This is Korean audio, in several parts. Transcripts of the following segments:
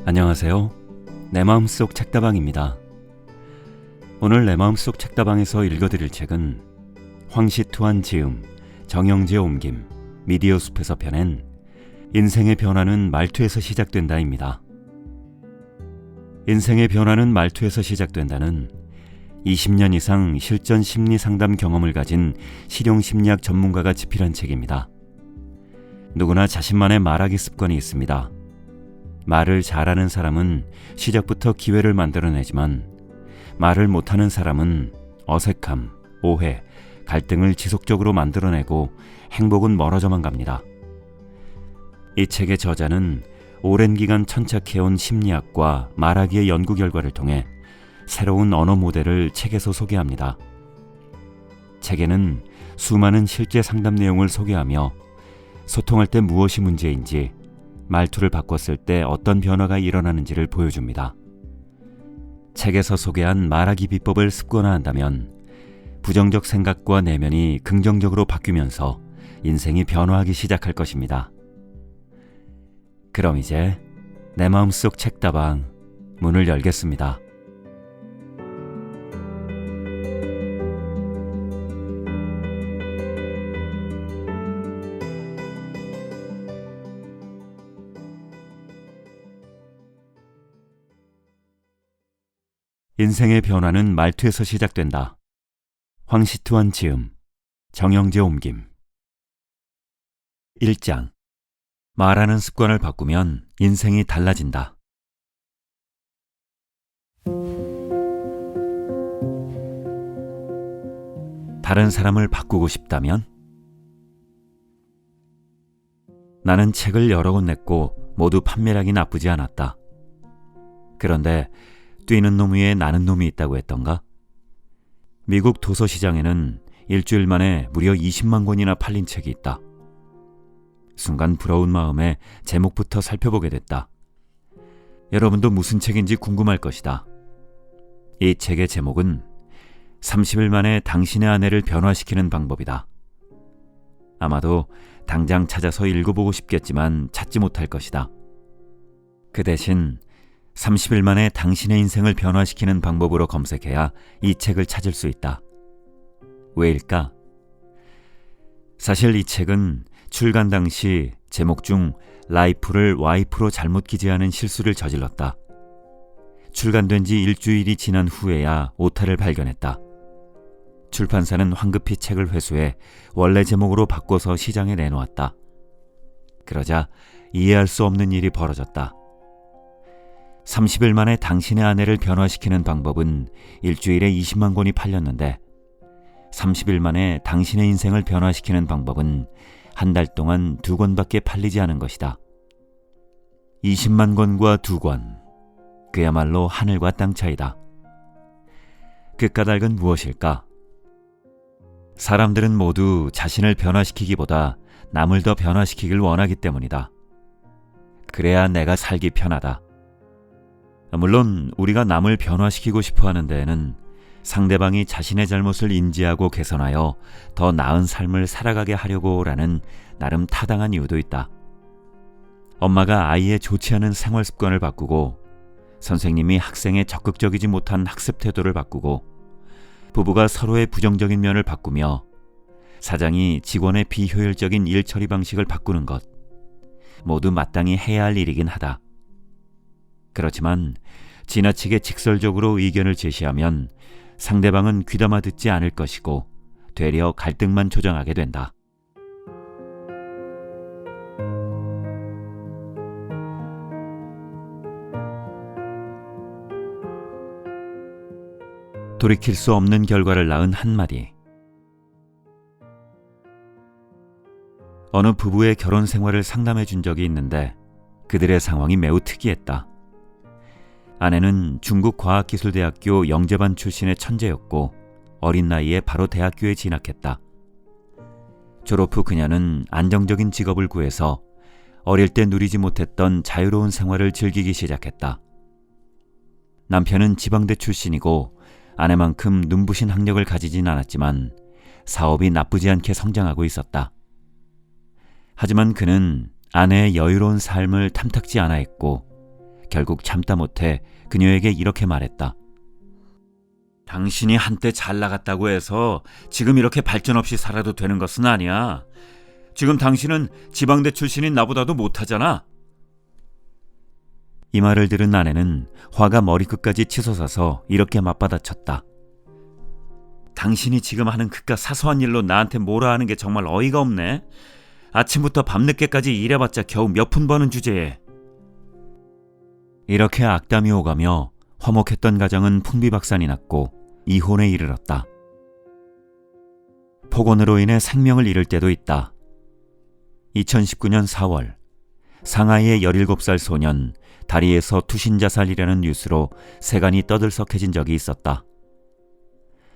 안녕하세요. 내 마음속 책다방입니다. 오늘 내 마음속 책다방에서 읽어드릴 책은 황시투한 지음, 정영재 옮김, 미디어숲에서 펴낸 인생의 변화는 말투에서 시작된다입니다. 인생의 변화는 말투에서 시작된다는 20년 이상 실전 심리 상담 경험을 가진 실용심리학 전문가가 집필한 책입니다. 누구나 자신만의 말하기 습관이 있습니다. 말을 잘하는 사람은 시작부터 기회를 만들어내지만 말을 못하는 사람은 어색함, 오해, 갈등을 지속적으로 만들어내고 행복은 멀어져만 갑니다. 이 책의 저자는 오랜 기간 천착해온 심리학과 말하기의 연구 결과를 통해 새로운 언어 모델을 책에서 소개합니다. 책에는 수많은 실제 상담 내용을 소개하며 소통할 때 무엇이 문제인지, 말투를 바꿨을 때 어떤 변화가 일어나는지를 보여줍니다. 책에서 소개한 말하기 비법을 습관화한다면 부정적 생각과 내면이 긍정적으로 바뀌면서 인생이 변화하기 시작할 것입니다. 그럼 이제 내 마음속 책다방 문을 열겠습니다. 인생의 변화는 말투에서 시작된다. 황시투한 지음, 정영재 옮김. 1장. 말하는 습관을 바꾸면 인생이 달라진다. 다른 사람을 바꾸고 싶다면? 나는 책을 여러 권 냈고 모두 판매량이 나쁘지 않았다. 그런데 뛰는 놈 위에 나는 놈이 있다고 했던가? 미국 도서시장에는 일주일 만에 무려 20만 권이나 팔린 책이 있다. 순간 부러운 마음에 제목부터 살펴보게 됐다. 여러분도 무슨 책인지 궁금할 것이다. 이 책의 제목은 30일 만에 당신의 아내를 변화시키는 방법이다. 아마도 당장 찾아서 읽어보고 싶겠지만 찾지 못할 것이다. 그 대신 30일 만에 당신의 인생을 변화시키는 방법으로 검색해야 이 책을 찾을 수 있다. 왜일까? 사실 이 책은 출간 당시 제목 중 라이프를 와이프로 잘못 기재하는 실수를 저질렀다. 출간된 지 일주일이 지난 후에야 오타를 발견했다. 출판사는 황급히 책을 회수해 원래 제목으로 바꿔서 시장에 내놓았다. 그러자 이해할 수 없는 일이 벌어졌다. 30일 만에 당신의 아내를 변화시키는 방법은 일주일에 20만 권이 팔렸는데 30일 만에 당신의 인생을 변화시키는 방법은 한 달 동안 2권밖에 팔리지 않은 것이다. 20만 권과 2권. 그야말로 하늘과 땅 차이다. 그 까닭은 무엇일까? 사람들은 모두 자신을 변화시키기보다 남을 더 변화시키길 원하기 때문이다. 그래야 내가 살기 편하다. 물론 우리가 남을 변화시키고 싶어 하는 데에는 상대방이 자신의 잘못을 인지하고 개선하여 더 나은 삶을 살아가게 하려고라는 나름 타당한 이유도 있다. 엄마가 아이의 좋지 않은 생활 습관을 바꾸고, 선생님이 학생의 적극적이지 못한 학습 태도를 바꾸고, 부부가 서로의 부정적인 면을 바꾸며 사장이 직원의 비효율적인 일 처리 방식을 바꾸는 것, 모두 마땅히 해야 할 일이긴 하다. 그렇지만 지나치게 직설적으로 의견을 제시하면 상대방은 귀담아 듣지 않을 것이고 되려 갈등만 조장하게 된다. 돌이킬 수 없는 결과를 낳은 한마디. 어느 부부의 결혼 생활을 상담해 준 적이 있는데 그들의 상황이 매우 특이했다. 아내는 중국과학기술대학교 영재반 출신의 천재였고 어린 나이에 바로 대학교에 진학했다. 졸업 후 그녀는 안정적인 직업을 구해서 어릴 때 누리지 못했던 자유로운 생활을 즐기기 시작했다. 남편은 지방대 출신이고 아내만큼 눈부신 학력을 가지진 않았지만 사업이 나쁘지 않게 성장하고 있었다. 하지만 그는 아내의 여유로운 삶을 탐탁지 않아 했고 결국 참다 못해 그녀에게 이렇게 말했다. 당신이 한때 잘 나갔다고 해서 지금 이렇게 발전 없이 살아도 되는 것은 아니야. 지금 당신은 지방대 출신인 나보다도 못하잖아. 이 말을 들은 아내는 화가 머리끝까지 치솟아서 이렇게 맞받아쳤다. 당신이 지금 하는 그깟 사소한 일로 나한테 뭐라 하는 게 정말 어이가 없네. 아침부터 밤늦게까지 일해봤자 겨우 몇 푼 버는 주제에. 이렇게 악담이 오가며 화목했던 가정은 풍비박산이 났고 이혼에 이르렀다. 폭언으로 인해 생명을 잃을 때도 있다. 2019년 4월 상하이의 17살 소년 다리에서 투신자살이라는 뉴스로 세간이 떠들썩해진 적이 있었다.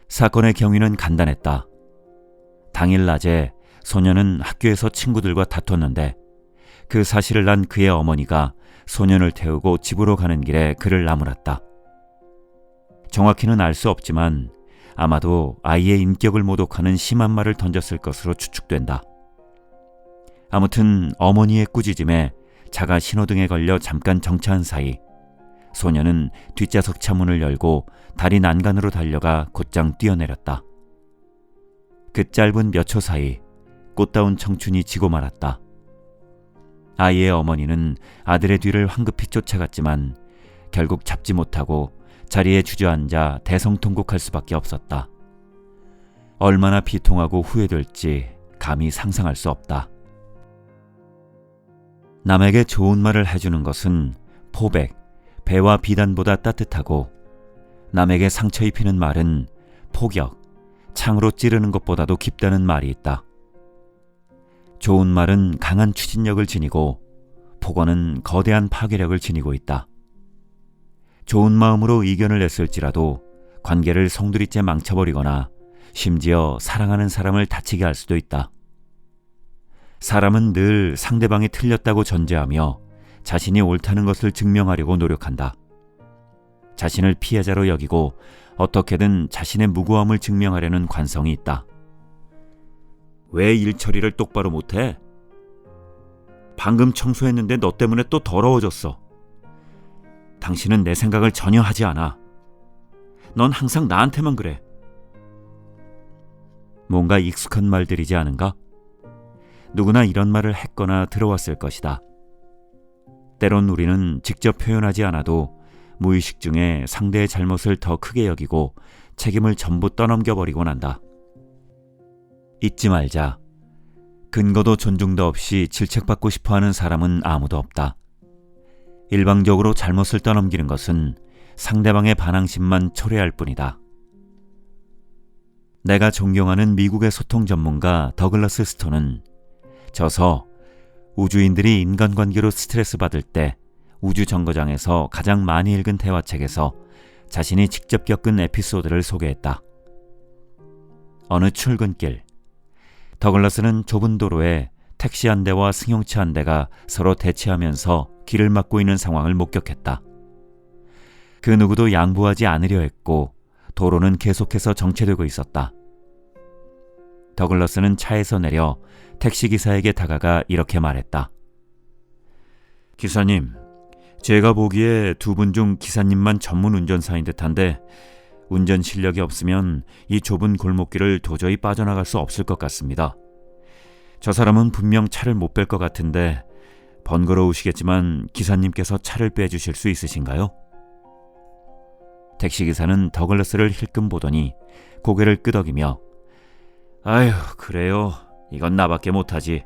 사건의 경위는 간단했다. 당일 낮에 소년은 학교에서 친구들과 다퉜는데 그 사실을 난 그의 어머니가 소년을 태우고 집으로 가는 길에 그를 나무랐다. 정확히는 알 수 없지만 아마도 아이의 인격을 모독하는 심한 말을 던졌을 것으로 추측된다. 아무튼 어머니의 꾸짖음에 차가 신호등에 걸려 잠깐 정차한 사이 소년은 뒷좌석 차문을 열고 다리 난간으로 달려가 곧장 뛰어내렸다. 그 짧은 몇 초 사이 꽃다운 청춘이 지고 말았다. 아이의 어머니는 아들의 뒤를 황급히 쫓아갔지만 결국 잡지 못하고 자리에 주저앉아 대성통곡할 수밖에 없었다. 얼마나 비통하고 후회될지 감히 상상할 수 없다. 남에게 좋은 말을 해주는 것은 포백, 배와 비단보다 따뜻하고 남에게 상처 입히는 말은 포격, 창으로 찌르는 것보다도 깊다는 말이 있다. 좋은 말은 강한 추진력을 지니고 폭언은 거대한 파괴력을 지니고 있다. 좋은 마음으로 의견을 냈을지라도 관계를 송두리째 망쳐버리거나 심지어 사랑하는 사람을 다치게 할 수도 있다. 사람은 늘 상대방이 틀렸다고 전제하며 자신이 옳다는 것을 증명하려고 노력한다. 자신을 피해자로 여기고 어떻게든 자신의 무고함을 증명하려는 관성이 있다. 왜 일 처리를 똑바로 못해? 방금 청소했는데 너 때문에 또 더러워졌어. 당신은 내 생각을 전혀 하지 않아. 넌 항상 나한테만 그래. 뭔가 익숙한 말들이지 않은가? 누구나 이런 말을 했거나 들어왔을 것이다. 때론 우리는 직접 표현하지 않아도 무의식 중에 상대의 잘못을 더 크게 여기고 책임을 전부 떠넘겨버리곤 한다. 잊지 말자. 근거도 존중도 없이 질책받고 싶어하는 사람은 아무도 없다. 일방적으로 잘못을 떠넘기는 것은 상대방의 반항심만 초래할 뿐이다. 내가 존경하는 미국의 소통 전문가 더글라스 스톤은 저서 우주인들이 인간관계로 스트레스 받을 때 우주정거장에서 가장 많이 읽은 대화책에서 자신이 직접 겪은 에피소드를 소개했다. 어느 출근길, 더글라스는 좁은 도로에 택시 한 대와 승용차 한 대가 서로 대치하면서 길을 막고 있는 상황을 목격했다. 그 누구도 양보하지 않으려 했고 도로는 계속해서 정체되고 있었다. 더글라스는 차에서 내려 택시기사에게 다가가 이렇게 말했다. 기사님, 제가 보기에 두 분 중 기사님만 전문 운전사인 듯한데 운전 실력이 없으면 이 좁은 골목길을 도저히 빠져나갈 수 없을 것 같습니다. 저 사람은 분명 차를 못 뺄 것 같은데 번거로우시겠지만 기사님께서 차를 빼주실 수 있으신가요? 택시기사는 더글라스를 힐끔 보더니 고개를 끄덕이며 아휴, 그래요. 이건 나밖에 못하지.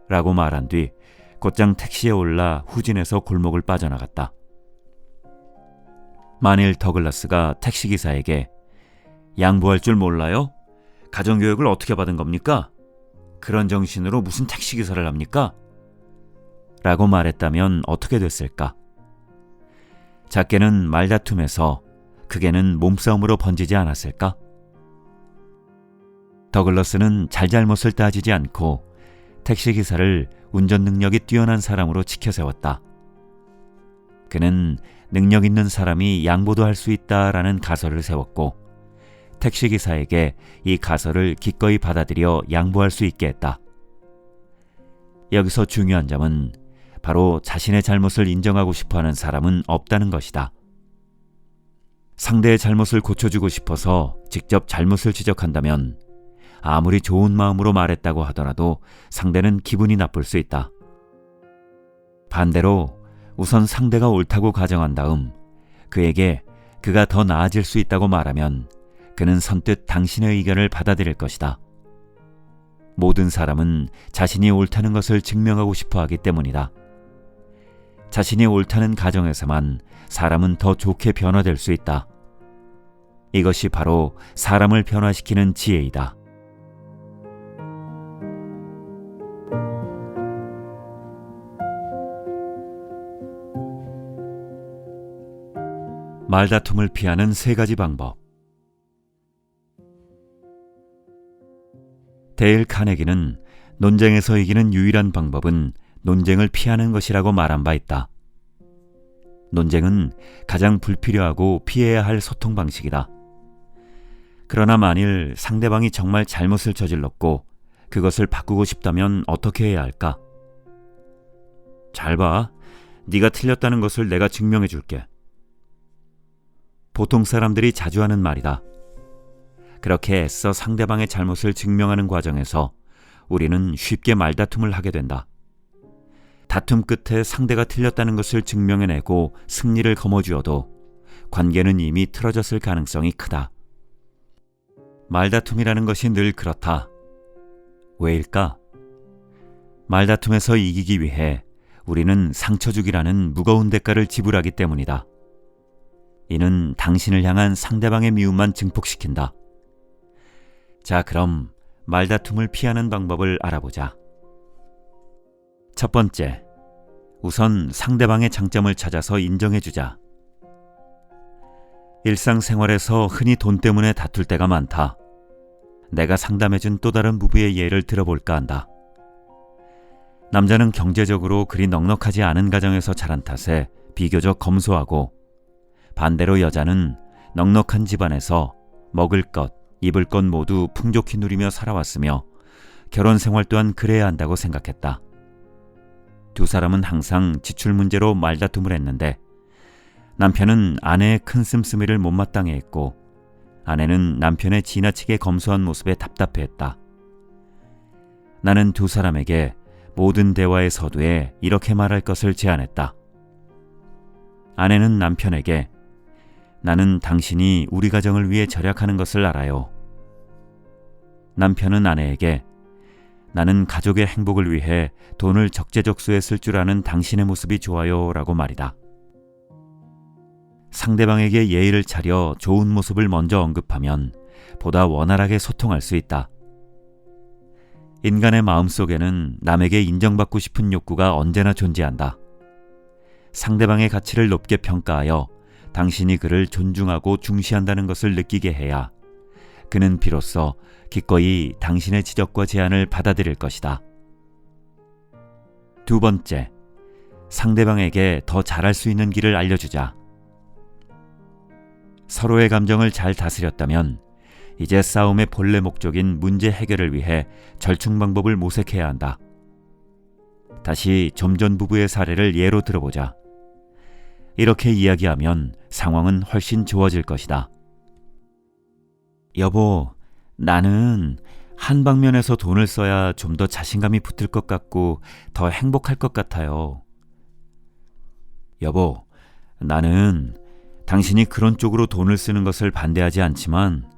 라고 말한 뒤 곧장 택시에 올라 후진해서 골목을 빠져나갔다. 만일 더글라스가 택시기사에게 양보할 줄 몰라요? 가정교육을 어떻게 받은 겁니까? 그런 정신으로 무슨 택시기사를 합니까? 라고 말했다면 어떻게 됐을까? 작게는 말다툼에서 크게는 몸싸움으로 번지지 않았을까? 더글라스는 잘잘못을 따지지 않고 택시기사를 운전 능력이 뛰어난 사람으로 치켜세웠다. 그는 능력 있는 사람이 양보도 할 수 있다라는 가설을 세웠고 택시기사에게 이 가설을 기꺼이 받아들여 양보할 수 있게 했다. 여기서 중요한 점은 바로 자신의 잘못을 인정하고 싶어하는 사람은 없다는 것이다. 상대의 잘못을 고쳐주고 싶어서 직접 잘못을 지적한다면 아무리 좋은 마음으로 말했다고 하더라도 상대는 기분이 나쁠 수 있다. 반대로 우선 상대가 옳다고 가정한 다음 그에게 그가 더 나아질 수 있다고 말하면 그는 선뜻 당신의 의견을 받아들일 것이다. 모든 사람은 자신이 옳다는 것을 증명하고 싶어 하기 때문이다. 자신이 옳다는 가정에서만 사람은 더 좋게 변화될 수 있다. 이것이 바로 사람을 변화시키는 지혜이다. 말다툼을 피하는 3가지 방법. 데일 카네기는 논쟁에서 이기는 유일한 방법은 논쟁을 피하는 것이라고 말한 바 있다. 논쟁은 가장 불필요하고 피해야 할 소통 방식이다. 그러나 만일 상대방이 정말 잘못을 저질렀고 그것을 바꾸고 싶다면 어떻게 해야 할까? 잘 봐. 네가 틀렸다는 것을 내가 증명해 줄게. 보통 사람들이 자주 하는 말이다. 그렇게 애써 상대방의 잘못을 증명하는 과정에서 우리는 쉽게 말다툼을 하게 된다. 다툼 끝에 상대가 틀렸다는 것을 증명해내고 승리를 거머쥐어도 관계는 이미 틀어졌을 가능성이 크다. 말다툼이라는 것이 늘 그렇다. 왜일까? 말다툼에서 이기기 위해 우리는 상처 주기라는 무거운 대가를 지불하기 때문이다. 이는 당신을 향한 상대방의 미움만 증폭시킨다. 자, 그럼 말다툼을 피하는 방법을 알아보자. 첫 번째, 우선 상대방의 장점을 찾아서 인정해주자. 일상생활에서 흔히 돈 때문에 다툴 때가 많다. 내가 상담해준 또 다른 부부의 예를 들어볼까 한다. 남자는 경제적으로 그리 넉넉하지 않은 가정에서 자란 탓에 비교적 검소하고, 반대로 여자는 넉넉한 집안에서 먹을 것, 입을 것 모두 풍족히 누리며 살아왔으며 결혼 생활 또한 그래야 한다고 생각했다. 두 사람은 항상 지출 문제로 말다툼을 했는데 남편은 아내의 큰 씀씀이를 못마땅해 했고 아내는 남편의 지나치게 검소한 모습에 답답해했다. 나는 두 사람에게 모든 대화의 서두에 이렇게 말할 것을 제안했다. 아내는 남편에게 나는 당신이 우리 가정을 위해 절약하는 것을 알아요. 남편은 아내에게 나는 가족의 행복을 위해 돈을 적재적소에 쓸 줄 아는 당신의 모습이 좋아요 라고 말이다. 상대방에게 예의를 차려 좋은 모습을 먼저 언급하면 보다 원활하게 소통할 수 있다. 인간의 마음속에는 남에게 인정받고 싶은 욕구가 언제나 존재한다. 상대방의 가치를 높게 평가하여 당신이 그를 존중하고 중시한다는 것을 느끼게 해야 그는 비로소 기꺼이 당신의 지적과 제안을 받아들일 것이다. 두 번째, 상대방에게 더 잘할 수 있는 길을 알려주자. 서로의 감정을 잘 다스렸다면 이제 싸움의 본래 목적인 문제 해결을 위해 절충 방법을 모색해야 한다. 다시 좀 전 부부의 사례를 예로 들어보자. 이렇게 이야기하면 상황은 훨씬 좋아질 것이다. 여보, 나는 한 방면에서 돈을 써야 좀 더 자신감이 붙을 것 같고 더 행복할 것 같아요. 여보, 나는 당신이 그런 쪽으로 돈을 쓰는 것을 반대하지 않지만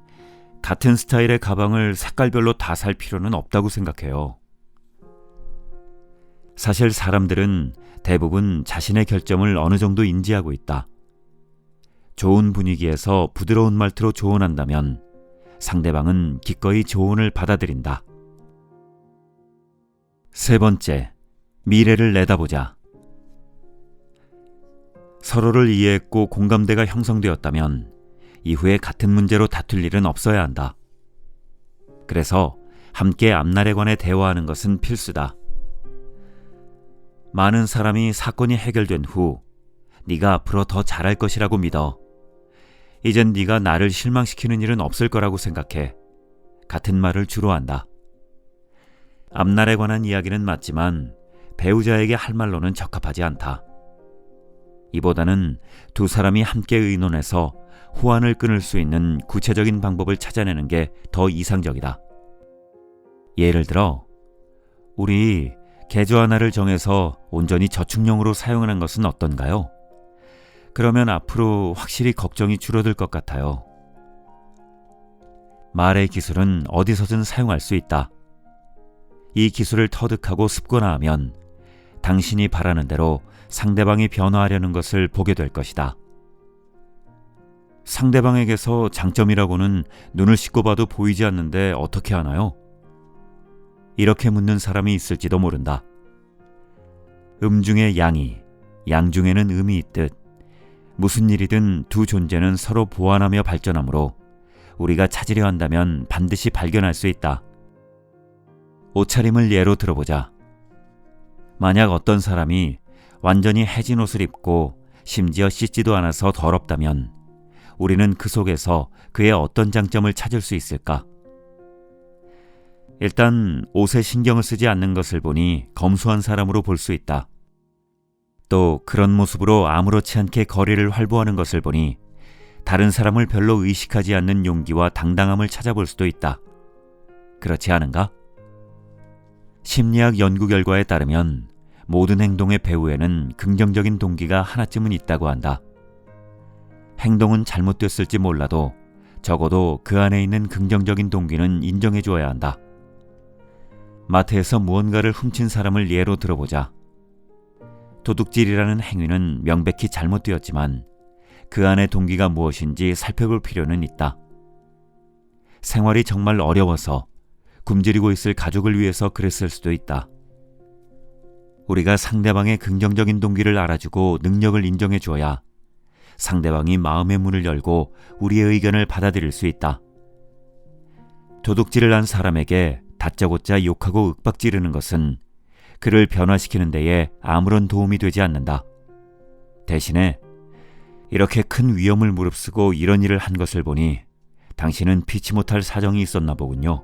같은 스타일의 가방을 색깔별로 다 살 필요는 없다고 생각해요. 사실 사람들은 대부분 자신의 결점을 어느 정도 인지하고 있다. 좋은 분위기에서 부드러운 말투로 조언한다면 상대방은 기꺼이 조언을 받아들인다. 세 번째, 미래를 내다보자. 서로를 이해했고 공감대가 형성되었다면 이후에 같은 문제로 다툴 일은 없어야 한다. 그래서 함께 앞날에 관해 대화하는 것은 필수다. 많은 사람이 사건이 해결된 후 네가 앞으로 더 잘할 것이라고 믿어. 이젠 네가 나를 실망시키는 일은 없을 거라고 생각해. 같은 말을 주로 한다. 앞날에 관한 이야기는 맞지만 배우자에게 할 말로는 적합하지 않다. 이보다는 두 사람이 함께 의논해서 호환을 끊을 수 있는 구체적인 방법을 찾아내는 게 더 이상적이다. 예를 들어, 우리 계좌 하나를 정해서 온전히 저축용으로 사용하는 것은 어떤가요? 그러면 앞으로 확실히 걱정이 줄어들 것 같아요. 말의 기술은 어디서든 사용할 수 있다. 이 기술을 터득하고 습관화하면 당신이 바라는 대로 상대방이 변화하려는 것을 보게 될 것이다. 상대방에게서 장점이라고는 눈을 씻고 봐도 보이지 않는데 어떻게 하나요? 이렇게 묻는 사람이 있을지도 모른다. 중에 양이, 양 중에는 음이 있듯 무슨 일이든 두 존재는 서로 보완하며 발전하므로 우리가 찾으려 한다면 반드시 발견할 수 있다. 옷차림을 예로 들어보자. 만약 어떤 사람이 완전히 해진 옷을 입고 심지어 씻지도 않아서 더럽다면 우리는 그 속에서 그의 어떤 장점을 찾을 수 있을까? 일단 옷에 신경을 쓰지 않는 것을 보니 검소한 사람으로 볼 수 있다. 또 그런 모습으로 아무렇지 않게 거리를 활보하는 것을 보니 다른 사람을 별로 의식하지 않는 용기와 당당함을 찾아볼 수도 있다. 그렇지 않은가? 심리학 연구 결과에 따르면 모든 행동의 배후에는 긍정적인 동기가 하나쯤은 있다고 한다. 행동은 잘못됐을지 몰라도 적어도 그 안에 있는 긍정적인 동기는 인정해 주어야 한다. 마트에서 무언가를 훔친 사람을 예로 들어보자. 도둑질이라는 행위는 명백히 잘못되었지만 그 안의 동기가 무엇인지 살펴볼 필요는 있다. 생활이 정말 어려워서 굶주리고 있을 가족을 위해서 그랬을 수도 있다. 우리가 상대방의 긍정적인 동기를 알아주고 능력을 인정해 주어야 상대방이 마음의 문을 열고 우리의 의견을 받아들일 수 있다. 도둑질을 한 사람에게 다짜고짜 욕하고 윽박지르는 것은 그를 변화시키는 데에 아무런 도움이 되지 않는다. 대신에 이렇게 큰 위험을 무릅쓰고 이런 일을 한 것을 보니 당신은 피치 못할 사정이 있었나 보군요.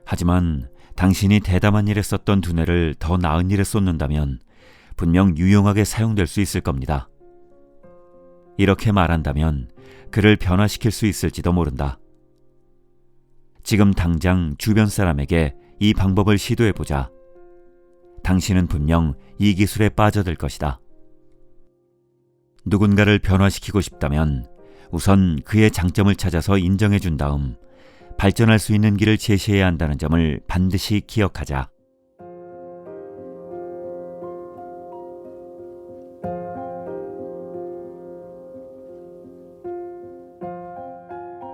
하지만 당신이 대담한 일에 썼던 두뇌를 더 나은 일에 쏟는다면 분명 유용하게 사용될 수 있을 겁니다. 이렇게 말한다면 그를 변화시킬 수 있을지도 모른다. 지금 당장 주변 사람에게 이 방법을 시도해보자. 당신은 분명 이 기술에 빠져들 것이다. 누군가를 변화시키고 싶다면 우선 그의 장점을 찾아서 인정해준 다음 발전할 수 있는 길을 제시해야 한다는 점을 반드시 기억하자.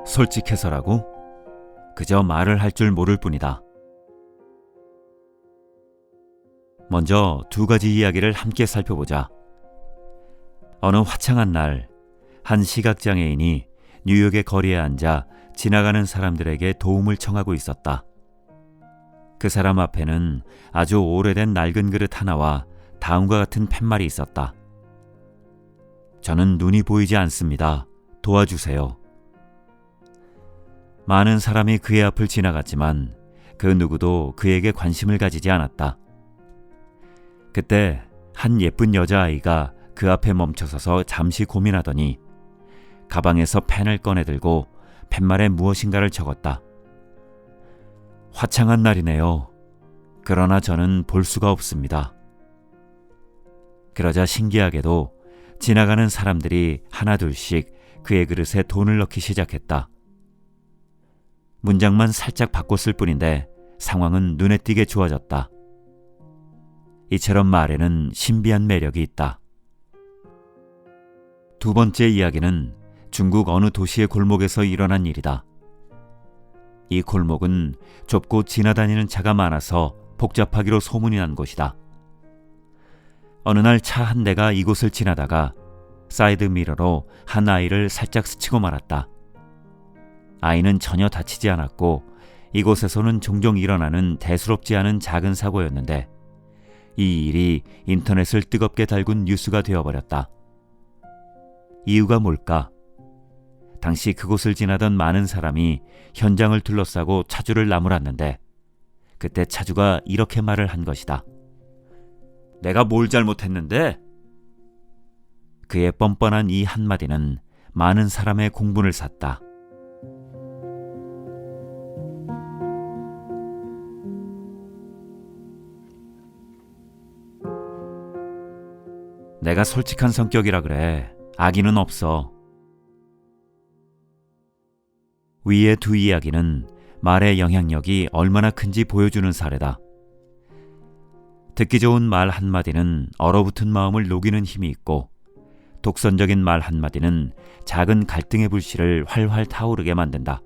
솔직해서라고? 그저 말을 할 줄 모를 뿐이다. 먼저 두 가지 이야기를 함께 살펴보자. 어느 화창한 날, 한 시각장애인이 뉴욕의 거리에 앉아 지나가는 사람들에게 도움을 청하고 있었다. 그 사람 앞에는 아주 오래된 낡은 그릇 하나와 다음과 같은 팻말이 있었다. 저는 눈이 보이지 않습니다. 도와주세요. 많은 사람이 그의 앞을 지나갔지만 그 누구도 그에게 관심을 가지지 않았다. 그때 한 예쁜 여자아이가 그 앞에 멈춰서서 잠시 고민하더니 가방에서 펜을 꺼내들고 팻말에 무엇인가를 적었다. 화창한 날이네요. 그러나 저는 볼 수가 없습니다. 그러자 신기하게도 지나가는 사람들이 하나둘씩 그의 그릇에 돈을 넣기 시작했다. 문장만 살짝 바꿨을 뿐인데 상황은 눈에 띄게 좋아졌다. 이처럼 말에는 신비한 매력이 있다. 두 번째 이야기는 중국 어느 도시의 골목에서 일어난 일이다. 이 골목은 좁고 지나다니는 차가 많아서 복잡하기로 소문이 난 곳이다. 어느 날 차 한 대가 이곳을 지나다가 사이드 미러로 한 아이를 살짝 스치고 말았다. 아이는 전혀 다치지 않았고 이곳에서는 종종 일어나는 대수롭지 않은 작은 사고였는데 이 일이 인터넷을 뜨겁게 달군 뉴스가 되어버렸다. 이유가 뭘까? 당시 그곳을 지나던 많은 사람이 현장을 둘러싸고 차주를 나무랐는데 그때 차주가 이렇게 말을 한 것이다. 내가 뭘 잘못했는데? 그의 뻔뻔한 이 한마디는 많은 사람의 공분을 샀다. 내가 솔직한 성격이라 그래. 악의는 없어. 위의 두 이야기는 말의 영향력이 얼마나 큰지 보여주는 사례다. 듣기 좋은 말 한마디는 얼어붙은 마음을 녹이는 힘이 있고, 독선적인 말 한마디는 작은 갈등의 불씨를 활활 타오르게 만든다.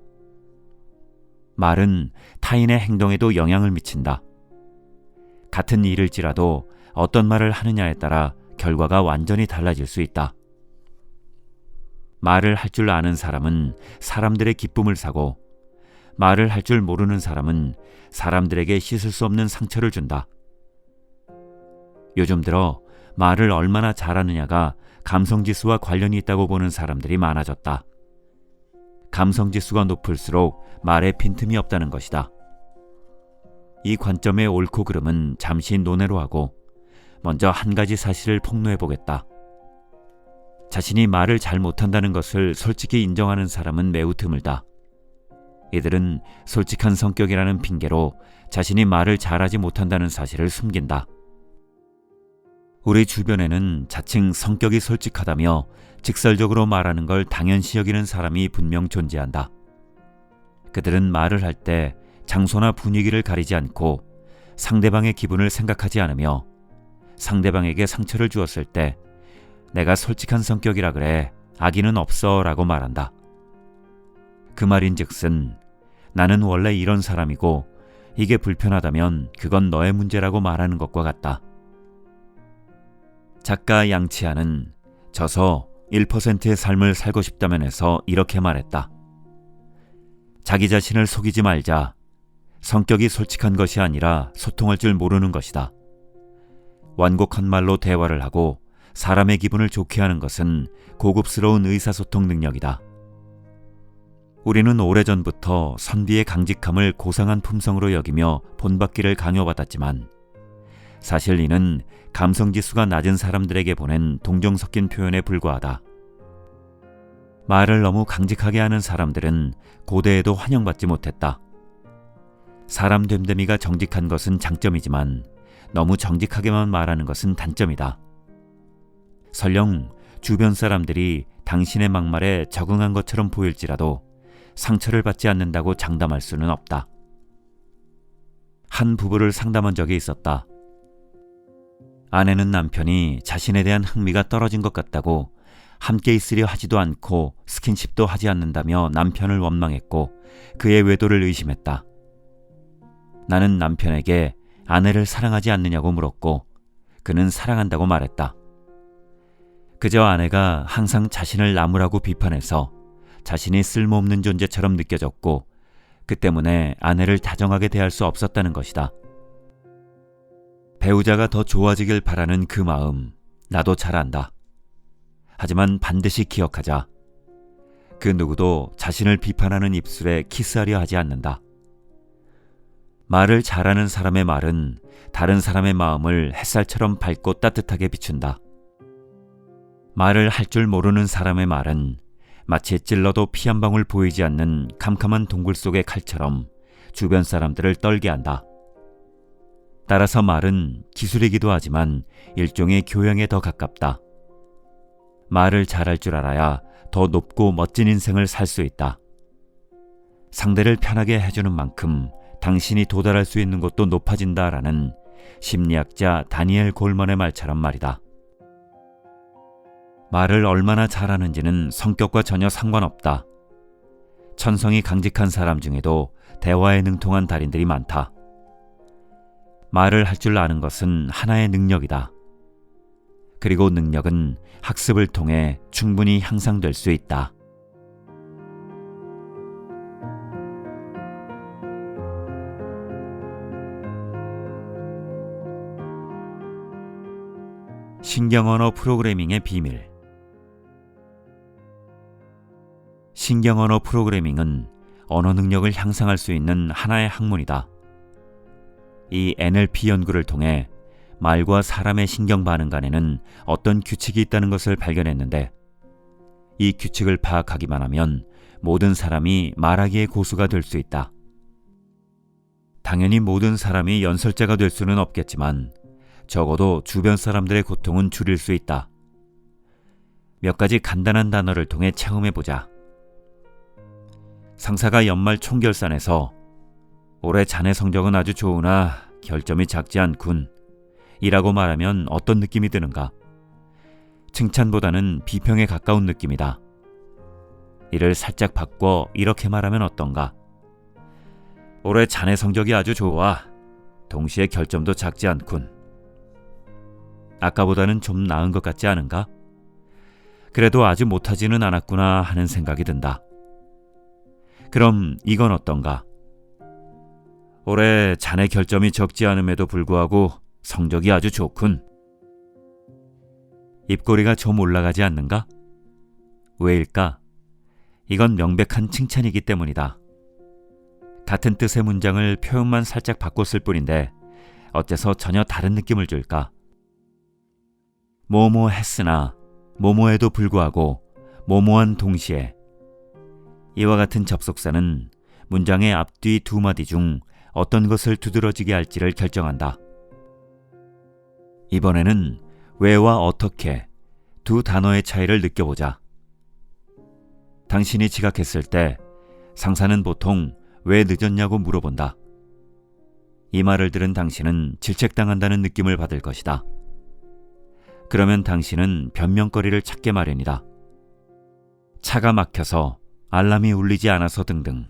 말은 타인의 행동에도 영향을 미친다. 같은 일일지라도 어떤 말을 하느냐에 따라 결과가 완전히 달라질 수 있다. 말을 할 줄 아는 사람은 사람들의 기쁨을 사고, 말을 할 줄 모르는 사람은 사람들에게 씻을 수 없는 상처를 준다. 요즘 들어 말을 얼마나 잘하느냐가 감성지수와 관련이 있다고 보는 사람들이 많아졌다. 감성지수가 높을수록 말에 빈틈이 없다는 것이다. 이 관점의 옳고 그름은 잠시 논외로 하고 먼저 한 가지 사실을 폭로해보겠다. 자신이 말을 잘 못한다는 것을 솔직히 인정하는 사람은 매우 드물다. 이들은 솔직한 성격이라는 핑계로 자신이 말을 잘하지 못한다는 사실을 숨긴다. 우리 주변에는 자칭 성격이 솔직하다며 직설적으로 말하는 걸 당연시 여기는 사람이 분명 존재한다. 그들은 말을 할 때 장소나 분위기를 가리지 않고 상대방의 기분을 생각하지 않으며 상대방에게 상처를 주었을 때 내가 솔직한 성격이라 그래, 악의는 없어 라고 말한다. 그 말인즉슨 나는 원래 이런 사람이고 이게 불편하다면 그건 너의 문제라고 말하는 것과 같다. 작가 양치하는 져서 1%의 삶을 살고 싶다면에서 이렇게 말했다. 자기 자신을 속이지 말자. 성격이 솔직한 것이 아니라 소통할 줄 모르는 것이다. 완곡한 말로 대화를 하고 사람의 기분을 좋게 하는 것은 고급스러운 의사소통 능력이다. 우리는 오래전부터 선비의 강직함을 고상한 품성으로 여기며 본받기를 강요받았지만 사실 이는 감성지수가 낮은 사람들에게 보낸 동정 섞인 표현에 불과하다. 말을 너무 강직하게 하는 사람들은 고대에도 환영받지 못했다. 사람 됨됨이가 정직한 것은 장점이지만 너무 정직하게만 말하는 것은 단점이다. 설령 주변 사람들이 당신의 막말에 적응한 것처럼 보일지라도 상처를 받지 않는다고 장담할 수는 없다. 한 부부를 상담한 적이 있었다. 아내는 남편이 자신에 대한 흥미가 떨어진 것 같다고 함께 있으려 하지도 않고 스킨십도 하지 않는다며 남편을 원망했고 그의 외도를 의심했다. 나는 남편에게 아내를 사랑하지 않느냐고 물었고 그는 사랑한다고 말했다. 그저 아내가 항상 자신을 나무라고 비판해서 자신이 쓸모없는 존재처럼 느껴졌고 그 때문에 아내를 다정하게 대할 수 없었다는 것이다. 배우자가 더 좋아지길 바라는 그 마음 나도 잘 안다. 하지만 반드시 기억하자. 그 누구도 자신을 비판하는 입술에 키스하려 하지 않는다. 말을 잘하는 사람의 말은 다른 사람의 마음을 햇살처럼 밝고 따뜻하게 비춘다. 말을 할 줄 모르는 사람의 말은 마치 찔러도 피 한 방울 보이지 않는 캄캄한 동굴 속의 칼처럼 주변 사람들을 떨게 한다. 따라서 말은 기술이기도 하지만 일종의 교양에 더 가깝다. 말을 잘할 줄 알아야 더 높고 멋진 인생을 살 수 있다. 상대를 편하게 해주는 만큼 당신이 도달할 수 있는 곳도 높아진다라는 심리학자 다니엘 골먼의 말처럼 말이다. 말을 얼마나 잘하는지는 성격과 전혀 상관없다. 천성이 강직한 사람 중에도 대화에 능통한 달인들이 많다. 말을 할 줄 아는 것은 하나의 능력이다. 그리고 능력은 학습을 통해 충분히 향상될 수 있다. 신경언어 프로그래밍의 비밀. 신경언어 프로그래밍은 언어 능력을 향상할 수 있는 하나의 학문이다. 이 NLP 연구를 통해 말과 사람의 신경 반응 간에는 어떤 규칙이 있다는 것을 발견했는데 이 규칙을 파악하기만 하면 모든 사람이 말하기의 고수가 될 수 있다. 당연히 모든 사람이 연설자가 될 수는 없겠지만 적어도 주변 사람들의 고통은 줄일 수 있다. 몇 가지 간단한 단어를 통해 체험해보자. 상사가 연말 총결산에서 올해 자네 성적은 아주 좋으나 결점이 작지 않군 이라고 말하면 어떤 느낌이 드는가? 칭찬보다는 비평에 가까운 느낌이다. 이를 살짝 바꿔 이렇게 말하면 어떤가? 올해 자네 성적이 아주 좋아. 동시에 결점도 작지 않군. 아까보다는 좀 나은 것 같지 않은가? 그래도 아주 못하지는 않았구나 하는 생각이 든다. 그럼 이건 어떤가? 올해 자네 결점이 적지 않음에도 불구하고 성적이 아주 좋군. 입꼬리가 좀 올라가지 않는가? 왜일까? 이건 명백한 칭찬이기 때문이다. 같은 뜻의 문장을 표현만 살짝 바꿨을 뿐인데 어째서 전혀 다른 느낌을 줄까? 뭐뭐 했으나 뭐뭐에도 불구하고 뭐뭐한 동시에 이와 같은 접속사는 문장의 앞뒤 두 마디 중 어떤 것을 두드러지게 할지를 결정한다. 이번에는 왜와 어떻게 두 단어의 차이를 느껴보자. 당신이 지각했을 때 상사는 보통 왜 늦었냐고 물어본다. 이 말을 들은 당신은 질책당한다는 느낌을 받을 것이다. 그러면 당신은 변명거리를 찾게 마련이다. 차가 막혀서 알람이 울리지 않아서 등등.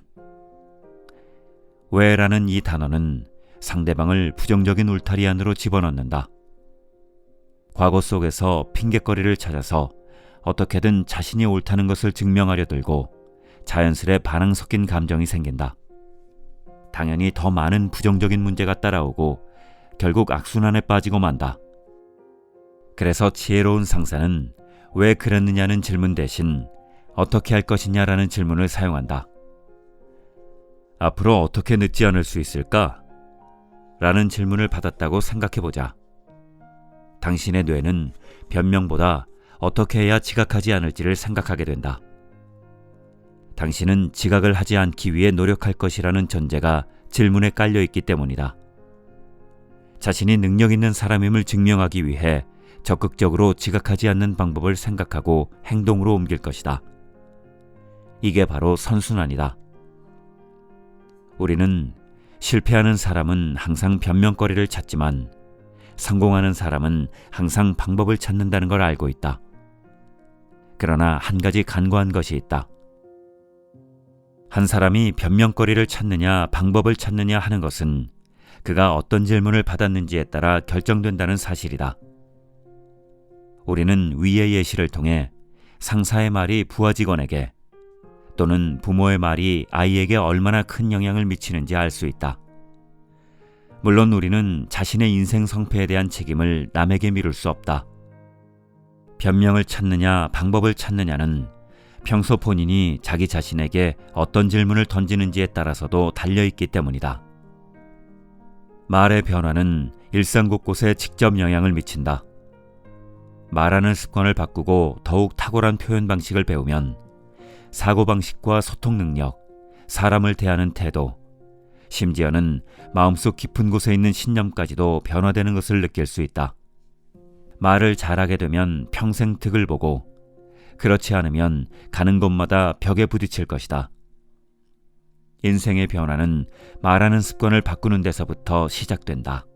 왜라는 이 단어는 상대방을 부정적인 울타리 안으로 집어넣는다. 과거 속에서 핑곗거리를 찾아서 어떻게든 자신이 옳다는 것을 증명하려 들고 자연스레 반항 섞인 감정이 생긴다. 당연히 더 많은 부정적인 문제가 따라오고 결국 악순환에 빠지고 만다. 그래서 지혜로운 상사는 왜 그랬느냐는 질문 대신 어떻게 할 것이냐라는 질문을 사용한다. 앞으로 어떻게 늦지 않을 수 있을까? 라는 질문을 받았다고 생각해보자. 당신의 뇌는 변명보다 어떻게 해야 지각하지 않을지를 생각하게 된다. 당신은 지각을 하지 않기 위해 노력할 것이라는 전제가 질문에 깔려있기 때문이다. 자신이 능력 있는 사람임을 증명하기 위해 적극적으로 지각하지 않는 방법을 생각하고 행동으로 옮길 것이다. 이게 바로 선순환이다. 우리는 실패하는 사람은 항상 변명거리를 찾지만 성공하는 사람은 항상 방법을 찾는다는 걸 알고 있다. 그러나 한 가지 간과한 것이 있다. 한 사람이 변명거리를 찾느냐 방법을 찾느냐 하는 것은 그가 어떤 질문을 받았는지에 따라 결정된다는 사실이다. 우리는 위의 예시를 통해 상사의 말이 부하 직원에게 또는 부모의 말이 아이에게 얼마나 큰 영향을 미치는지 알 수 있다. 물론 우리는 자신의 인생 성패에 대한 책임을 남에게 미룰 수 없다. 변명을 찾느냐 방법을 찾느냐는 평소 본인이 자기 자신에게 어떤 질문을 던지는지에 따라서도 달려있기 때문이다. 말의 변화는 일상 곳곳에 직접 영향을 미친다. 말하는 습관을 바꾸고 더욱 탁월한 표현 방식을 배우면 사고방식과 소통 능력, 사람을 대하는 태도, 심지어는 마음속 깊은 곳에 있는 신념까지도 변화되는 것을 느낄 수 있다. 말을 잘하게 되면 평생 득을 보고 그렇지 않으면 가는 곳마다 벽에 부딪힐 것이다. 인생의 변화는 말하는 습관을 바꾸는 데서부터 시작된다.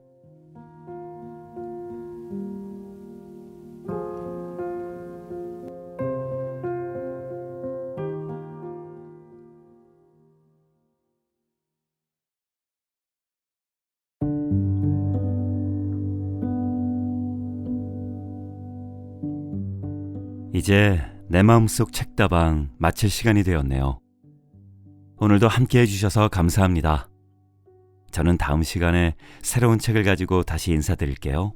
이제 내 마음속 책다방 마칠 시간이 되었네요. 오늘도 함께 해주셔서 감사합니다. 저는 다음 시간에 새로운 책을 가지고 다시 인사드릴게요.